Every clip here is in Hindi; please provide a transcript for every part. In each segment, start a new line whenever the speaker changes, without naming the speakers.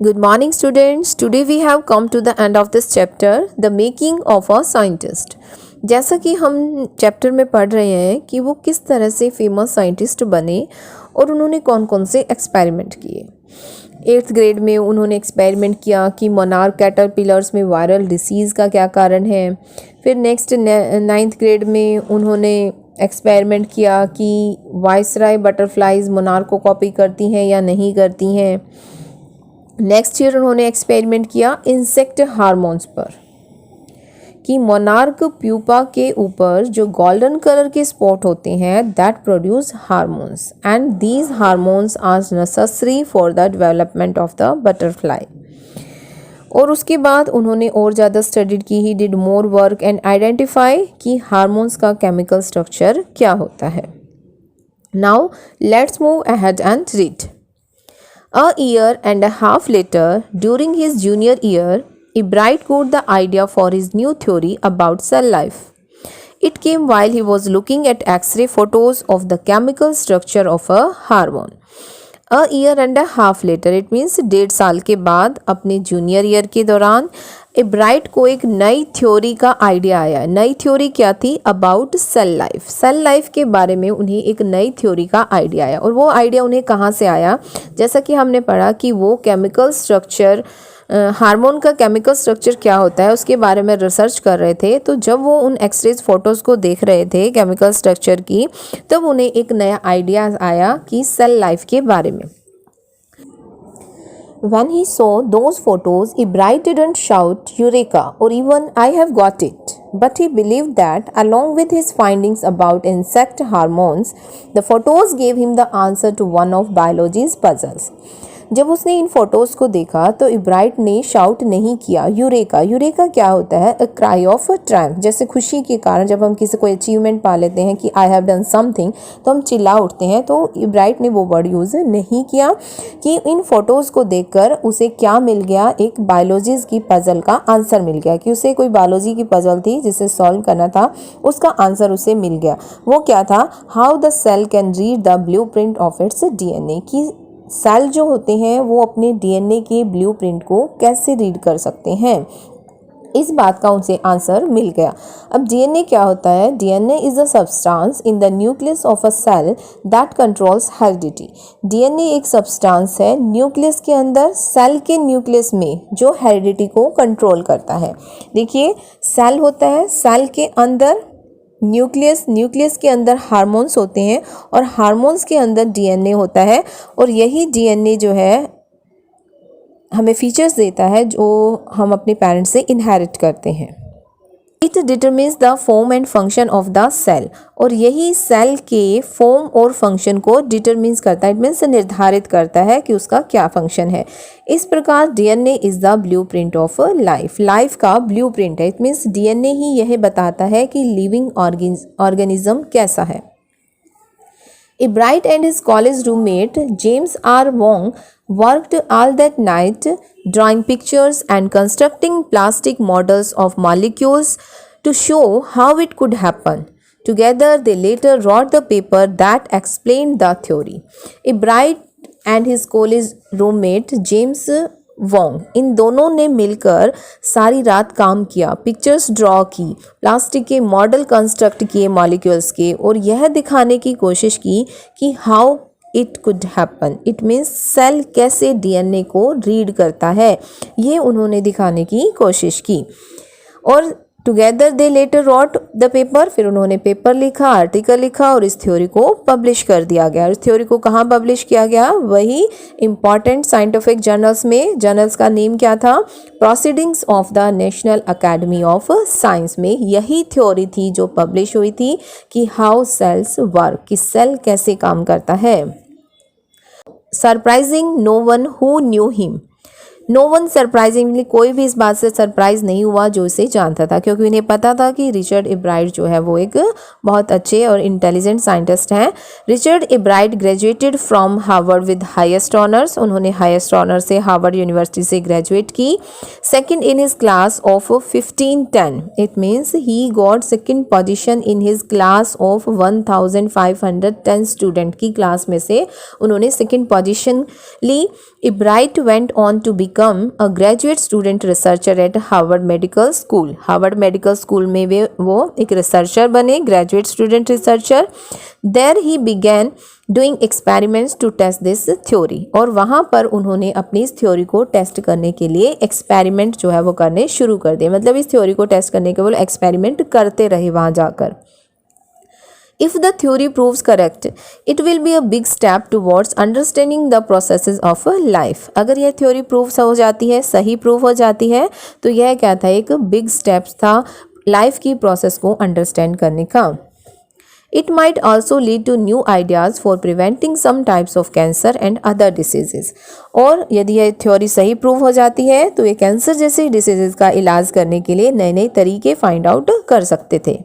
Good morning students. Today we have come to the end of this chapter, the making of a scientist. जैसा कि हम चैप्टर में पढ़ रहे हैं कि वो किस तरह से फेमस साइंटिस्ट बने और उन्होंने कौन कौन से एक्सपेरिमेंट किए। 8th ग्रेड में उन्होंने एक्सपेरिमेंट किया कि मोनार्क कैटरपिलर्स में वायरल डिसीज़ का क्या कारण है। फिर नेक्स्ट 9th ग्रेड में उन्होंने एक्सपेरिमेंट किया कि वाइसराय बटरफ्लाइज मोनार्क को कॉपी करती हैं या नहीं करती हैं। नेक्स्ट ईयर उन्होंने एक्सपेरिमेंट किया इंसेक्ट हार्मोन्स पर कि मोनार्क प्यूपा के ऊपर जो गोल्डन कलर के स्पॉट होते हैं that produce hormones and these hormones are necessary for the development of the butterfly. और उसके बाद उन्होंने और ज़्यादा स्टडीड की, he did more work and identify कि हार्मोन्स का केमिकल स्ट्रक्चर क्या होता है। Now let's move ahead and read. A year and a half later, during his junior year, Ebright got the idea for his new theory about cell life. It came while he was looking at X-ray photos of the chemical structure of a hormone. A year and a half later, it means 1.5 साल के बाद अपने जूनियर ईयर के दौरान एब्राइट को एक नई थ्योरी का आइडिया आया। नई थ्योरी क्या थी? About cell life. Cell life के बारे में उन्हें एक नई थ्योरी का आइडिया आया। और वो आइडिया उन्हें कहाँ से आया? जैसा कि हमने पढ़ा कि वो केमिकल स्ट्रक्चर, हार्मोन का केमिकल स्ट्रक्चर क्या होता है उसके बारे में रिसर्च कर रहे थे। तो जब वो उन एक्सरेज फोटोज़ को देख रहे थे केमिकल स्ट्रक्चर की, तब उन्हें एक नया आइडिया आया कि सेल लाइफ के बारे में। When he saw those photos, Ebright didn't shout Eureka or even I have got it, but he believed that along with his findings about insect hormones, the photos gave him the answer to one of biology's puzzles. जब उसने इन फोटोज़ को देखा तो इब्राइट ने शाउट नहीं किया यूरेका। यूरेका क्या होता है? A cry of Triumph. जैसे खुशी के कारण जब हम किसी कोई अचीवमेंट पा लेते हैं कि आई हैव डन समथिंग तो हम चिल्ला उठते हैं, तो इब्राइट ने वो वर्ड यूज़ नहीं किया कि इन फोटोज़ को देखकर उसे क्या मिल गया, एक बायोलॉजीज़ की पजल का आंसर मिल गया कि उसे कोई बायोलॉजी की पजल थी जिसे सॉल्व करना था, उसका आंसर उसे मिल गया। वो क्या था? How the cell can read the blueprint of its DNA, कि सेल जो होते हैं वो अपने डीएनए के ब्लूप्रिंट को कैसे रीड कर सकते हैं। इस बात का उनसे आंसर मिल गया। अब डीएनए क्या होता है? DNA is a substance in the nucleus of a cell that controls heredity. DNA एक सब्सटेंस है न्यूक्लियस के अंदर, सेल के न्यूक्लियस में, जो हेरिडिटी को कंट्रोल करता है। देखिए, सेल होता है, सेल के अंदर न्यूक्लियस, न्यूक्लियस के अंदर हार्मोन्स होते हैं और हार्मोन्स के अंदर डीएनए होता है। और यही डीएनए जो है हमें फीचर्स देता है जो हम अपने पेरेंट्स से इनहेरिट करते हैं। It determines the form and function of the cell, और यही सेल के फॉर्म और फंक्शन को डिटरमिन्स करता है, इट मीन्स निर्धारित करता है कि उसका क्या फंक्शन है। इस प्रकार DNA is the blueprint of life. Life का ब्लूप्रिंट है, इट मीन्स डीएनए ही यह बताता है कि लिविंग ऑर्गेनिज्म कैसा है। Ebright and his college roommate James R. Wong worked all that night drawing pictures and constructing plastic models of molecules to show how it could happen. Together they later wrote the paper that explained the theory. Ebright and his college roommate James Wong, इन दोनों ने मिलकर सारी रात काम किया, पिक्चर्स ड्रॉ की, प्लास्टिक के मॉडल कंस्ट्रक्ट किए मॉलिक्यूल्स के, और यह दिखाने की कोशिश की कि how it could happen, it means cell कैसे डीएनए को रीड करता है, ये उन्होंने दिखाने की कोशिश की। और together they later wrote the paper, फिर उन्होंने पेपर लिखा, आर्टिकल लिखा और इस थ्योरी को पब्लिश कर दिया गया। इस थ्योरी को कहाँ पब्लिश किया गया? वही इम्पॉर्टेंट साइंटिफिक जर्नल्स में। जर्नल्स का नेम क्या था? Proceedings of the national academy of science में यही थ्योरी थी जो पब्लिश हुई थी कि हाउ सेल्स वर्क, कि सेल कैसे काम करता है। Surprising no one who knew him. No one surprisingly, कोई भी इस बात से सरप्राइज नहीं हुआ जो इसे जानता था, क्योंकि उन्हें पता था कि रिचर्ड इब्राइट जो है वो एक बहुत अच्छे और इंटेलिजेंट साइंटिस्ट हैं। Richard Ebright graduated from Harvard with highest honours. उन्होंने हाईएस्ट ऑनर से हार्वर्ड यूनिवर्सिटी से ग्रेजुएट की। Second in his class of 1510, it means he got second position in his class of 1510 student की क्लास में से उन्होंने सेकंड पोजीशन ली। Ebright went on to become a graduate student researcher at Harvard Medical School. Harvard Medical School में वो एक रिसर्चर बने, graduate student researcher. There he began doing experiments to test this theory. और वहाँ पर उन्होंने अपनी इस थ्योरी को टेस्ट करने के लिए एक्सपेरिमेंट जो है वो करने शुरू कर दिए. मतलब इस थ्योरी को टेस्ट करने के लिए एक्सपेरिमेंट करते रहे वहाँ जाकर. If the theory proves correct, it will be a big step towards understanding the processes of life. अगर यह थ्योरी प्रूव हो जाती है, सही प्रूव हो जाती है, तो यह क्या था, एक बिग स्टेप्स था लाइफ की प्रोसेस को अंडरस्टैंड करने का. It might also lead to new ideas for preventing some types of cancer and other diseases. और यदि यह थ्योरी सही प्रूव हो जाती है तो ये कैंसर जैसे डिसीजेज का इलाज करने के लिए नए नए तरीके फाइंड आउट कर सकते थे.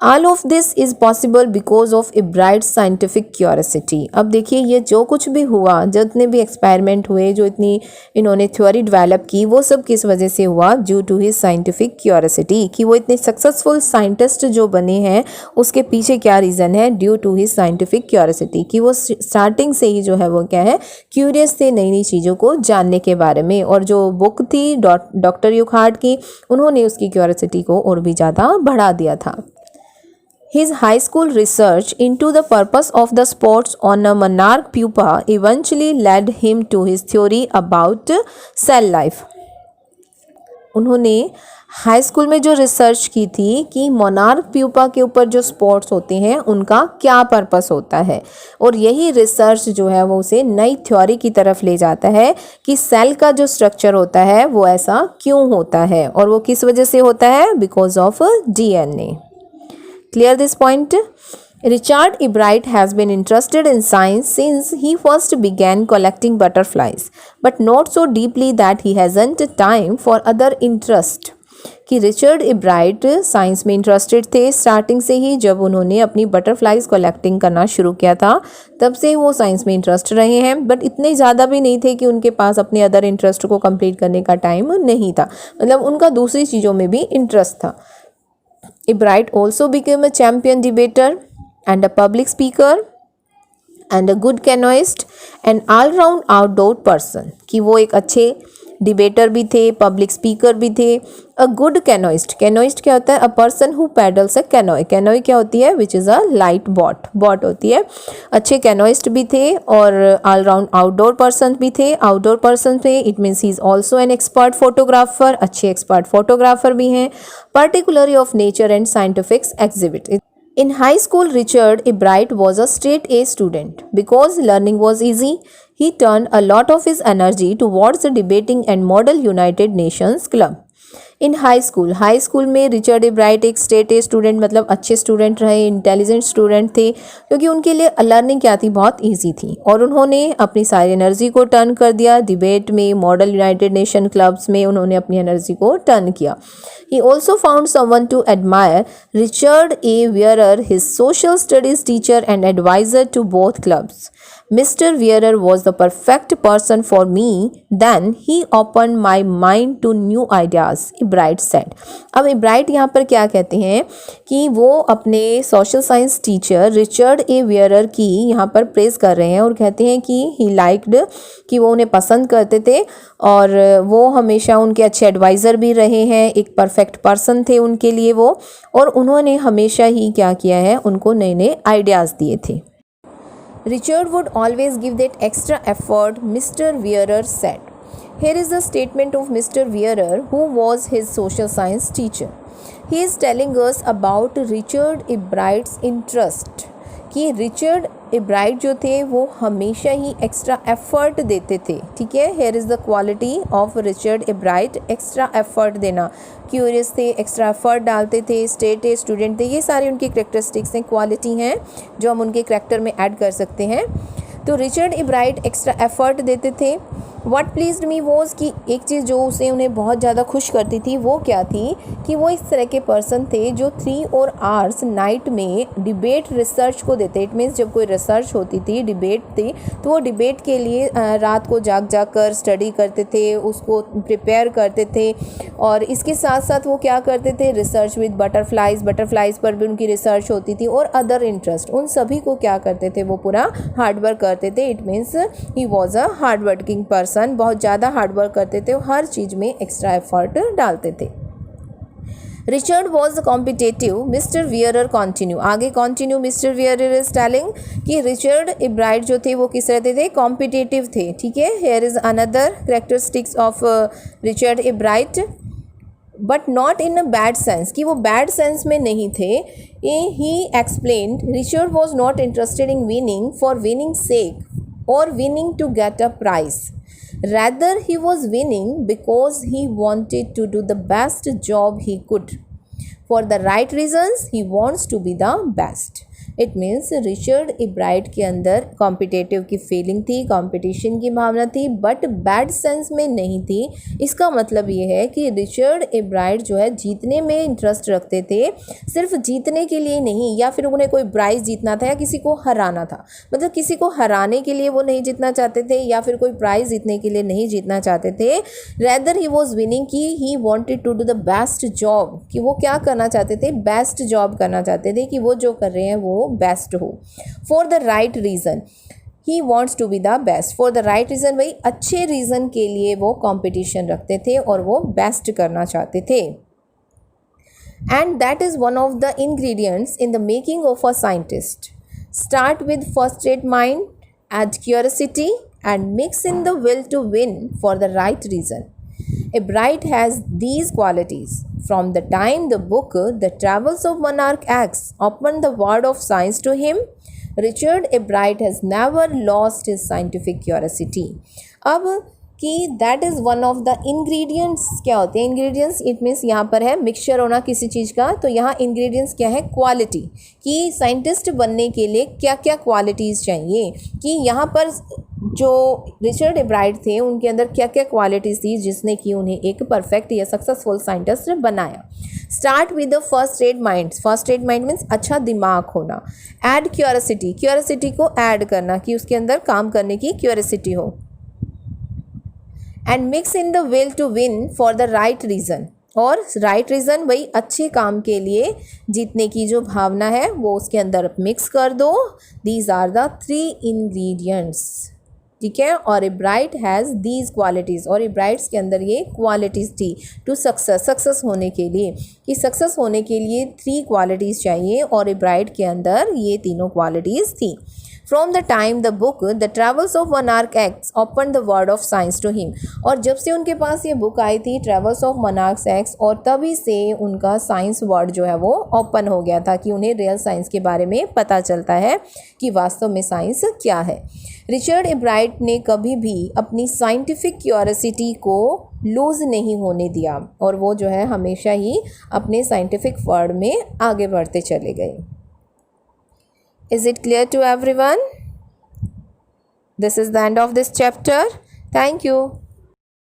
All of this is possible because of Ebright's scientific curiosity. अब देखिए ये जो कुछ भी हुआ, जितने भी एक्सपेरिमेंट हुए, जो इतनी इन्होंने थ्योरी डेवलप की, वो सब किस वजह से हुआ, due to his scientific curiosity. कि वो इतने सक्सेसफुल साइंटिस्ट जो बने हैं उसके पीछे क्या रीज़न है, due to his scientific curiosity. कि वो स्टार्टिंग से ही जो है वो क्या है, क्यूरियस थे नई नई चीज़ों को जानने के बारे में. और जो बुक थी डॉक्टर यूखार्ट की, उन्होंने उसकी क्यूरियोसिटी को और भी ज़्यादा बढ़ा दिया था. His high school research into the purpose of the spots on a monarch pupa eventually led him to his theory about cell life. उन्होंने हाई स्कूल में जो रिसर्च की थी कि मोनार्क प्यूपा के ऊपर जो स्पॉट्स होते हैं उनका क्या पर्पस होता है, और यही रिसर्च जो है वो उसे नई थ्योरी की तरफ ले जाता है कि सेल का जो स्ट्रक्चर होता है वो ऐसा क्यों होता है, और वो किस वजह से होता है, because of DNA. Clear this point? Richard Ebright has been interested in science since he first began collecting butterflies, but not so deeply that he hasn't time for other interest. कि रिचर्ड इब्राइट साइंस में इंटरेस्टेड थे स्टार्टिंग से ही. जब उन्होंने अपनी बटरफ्लाइज कलेक्टिंग करना शुरू किया था तब से वो साइंस में इंटरेस्ट रहे हैं, बट इतने ज़्यादा भी नहीं थे कि उनके पास अपने अदर इंटरेस्ट को कंप्लीट करने का टाइम नहीं था. मतलब उनका दूसरी चीज़ों में भी इंटरेस्ट था. Ebright also became a champion debater and a public speaker and a good canoeist and all-round outdoor person. कि वो एक अच्छे डिबेटर भी थे, पब्लिक स्पीकर भी थे. अ गुड कैनोइस्ट, कैनोइस्ट क्या होता है, अ पर्सन हु पैडल्स अ कैनोय. कैनोय क्या होती है, which is a light boat होती है. अच्छे कैनोइस्ट भी थे और ऑल राउंड आउटडोर पर्सन भी थे. आउटडोर पर्सन थे it means he is also an expert photographer, अच्छे एक्सपर्ट फोटोग्राफर भी हैं. Particularly of nature and scientific exhibit. In high school, Richard Ebright was a straight A student. Because learning was easy, he turned a lot of his energy towards the debating and Model United Nations Club. In high school में रिचर्ड इब्राइट एक स्टेट ए स्टूडेंट, मतलब अच्छे स्टूडेंट रहे, इंटेलिजेंट स्टूडेंट थे, क्योंकि उनके लिए लर्निंग क्या थी, बहुत इजी थी. और उन्होंने अपनी सारी एनर्जी को टर्न कर दिया डिबेट में, मॉडल यूनाइटेड नेशन क्लब्स में उन्होंने अपनी एनर्जी को टर्न किया. He also found someone to admire, Richard A. Wearer, his social studies teacher and advisor to both clubs. Mr. Wearer was the perfect person for me. Then he opened my mind to new ideas, Ebright said. अब इब्राइट यहाँ पर क्या कहते हैं कि वो अपने social science teacher Richard A wearer की यहाँ पर प्रेज कर रहे हैं और कहते हैं कि ही लाइक्ड, कि वो उन्हें पसंद करते थे और वो हमेशा उनके अच्छे एडवाइज़र भी रहे हैं, एक परफेक्ट पर्सन थे उनके लिए वो, और उन्होंने हमेशा ही क्या किया है, उनको नए नए आइडियाज़ दिए थे. Richard would always give that extra effort, Mr. Wearer said. Here is the statement of Mr. Wearer, who was his social science teacher. He is telling us about Richard Ebright's interest. कि रिचर्ड इब्राइट जो थे वो हमेशा ही एक्स्ट्रा एफर्ट देते थे. ठीक है, here is the quality of Richard Ebright, extra effort देना. क्यूरियस थे, एक्स्ट्रा एफर्ट डालते थे, स्टेट ए स्टूडेंट थे. ये सारी उनकी करेक्टरिस्टिक्स हैं, क्वालिटी हैं जो हम उनके करेक्टर में ऐड कर सकते हैं. तो रिचर्ड इब्राइट एक्स्ट्रा एफर्ट देते थे What pleased me was कि एक चीज़ जो उसे उन्हें बहुत ज़्यादा खुश करती थी वो क्या थी कि वो इस तरह के पर्सन थे जो 3 आवर्स नाइट में डिबेट रिसर्च को देते। इट मीन्स जब कोई रिसर्च होती थी, डिबेट थी, तो वो डिबेट के लिए रात को जाग कर स्टडी करते थे, उसको प्रिपेयर करते थे। और इसके साथ साथ वो क्या करते थे, रिसर्च विद बटरफ्लाइज पर भी उनकी रिसर्च होती थी, और अदर इंटरेस्ट, उन सभी को क्या करते थे, वो पूरा हार्डवर्क करते थे। It means he was a hard working person, बहुत ज़्यादा हार्डवर्क करते थे, हर चीज़ में एक्स्ट्रा एफर्ट डालते थे। Richard was competitive, mister Wearer continue, आगे continue mister Wearer is telling कि रिचर्ड इब्राइट जो थे वो किस रहते थे, कॉम्पिटेटिव थे। ठीक है, here is another characteristics of Richard Ebright, but not in a bad sense, कि वो बैड सेंस में नहीं थे। He explained Richard was not interested in winning for winning sake और winning to get a prize, rather he was winning because he wanted to do the best job he could for the right reasons. He wants to be the best. It means Richard Ebright के अंदर कॉम्पिटेटिव की फीलिंग थी, कंपटीशन की भावना थी, बट बैड सेंस में नहीं थी। इसका मतलब ये है कि रिचर्ड इब्राइट जो है जीतने में इंटरेस्ट रखते थे, सिर्फ जीतने के लिए नहीं, या फिर उन्हें कोई प्राइज़ जीतना था या किसी को हराना था, मतलब किसी को हराने के लिए वो नहीं जीतना चाहते थे या फिर कोई प्राइज़ जीतने के लिए नहीं जीतना चाहते थे। रैदर ही वॉज विनिंग, कि he wanted to do the best job, कि वो क्या करना चाहते थे, बेस्ट जॉब करना चाहते थे, कि वो जो कर रहे हैं वो बेस्ट हो। For the right reason, he wants to be the best for the right reason, वही अच्छे रीज़न के लिए वो कंपटीशन रखते थे और वो बेस्ट करना चाहते थे। And that is one of the ingredients in the making of a scientist. Start with first rate mind, add curiosity and mix in the will to win for the right reason. Ebright has these qualities. From the time the book The Travels of Monarch X opened the world of science to him, Richard Ebright has never lost his scientific curiosity. अब कि that is one of the ingredients, क्या होते हैं इंग्रेडिएंट्स, इट मीन्स यहाँ पर है मिक्सचर होना किसी चीज़ का, तो यहाँ इंग्रेडिएंट्स क्या है, क्वालिटी, कि साइंटिस्ट बनने के लिए क्या क्या क्वालिटीज़ चाहिए, कि यहाँ पर जो रिचर्ड इब्राइट थे उनके अंदर क्या क्या क्वालिटीज़ थी जिसने कि उन्हें एक परफेक्ट या सक्सेसफुल साइंटिस्ट बनाया। Start with the first rate mind, first rate mind means अच्छा दिमाग होना। ऐड क्यूरियोसिटी, क्यूरियोसिटी को ऐड करना, कि उसके अंदर काम करने की क्यूरियोसिटी हो। And mix in the will to win for the right reason, और राइट रीज़न वही अच्छे काम के लिए जीतने की जो भावना है वो उसके अंदर मिक्स कर दो। दीज आर द 3 इंग्रेडिएंट्स, ठीक है। और इब्राइट हैज़ दीज क्वालिटीज़, और इब्राइट्स के अंदर ये क्वालिटीज़ थी टू सक्सेस होने के लिए, कि सक्सेस होने के लिए 3 क्वालिटीज़ चाहिए, और इब्राइट के अंदर ये तीनों क्वालिटीज़ थी। From the time the book The Travels of Monarch X opened the world of science to him, और जब से उनके पास ये बुक आई थी ट्रेवल्स ऑफ मोनार्क एक्स, और तभी से उनका साइंस वर्ल्ड जो है वो ओपन हो गया था, कि उन्हें रियल साइंस के बारे में पता चलता है कि वास्तव में साइंस क्या है। रिचर्ड इब्राइट ने कभी भी अपनी साइंटिफिक क्यूरियोसिटी को लूज़ नहीं होने दिया, और वो जो है हमेशा ही अपने साइंटिफिक वर्ल्ड में आगे बढ़ते चले गए। Is it clear to everyone? This is the end of this chapter. Thank you.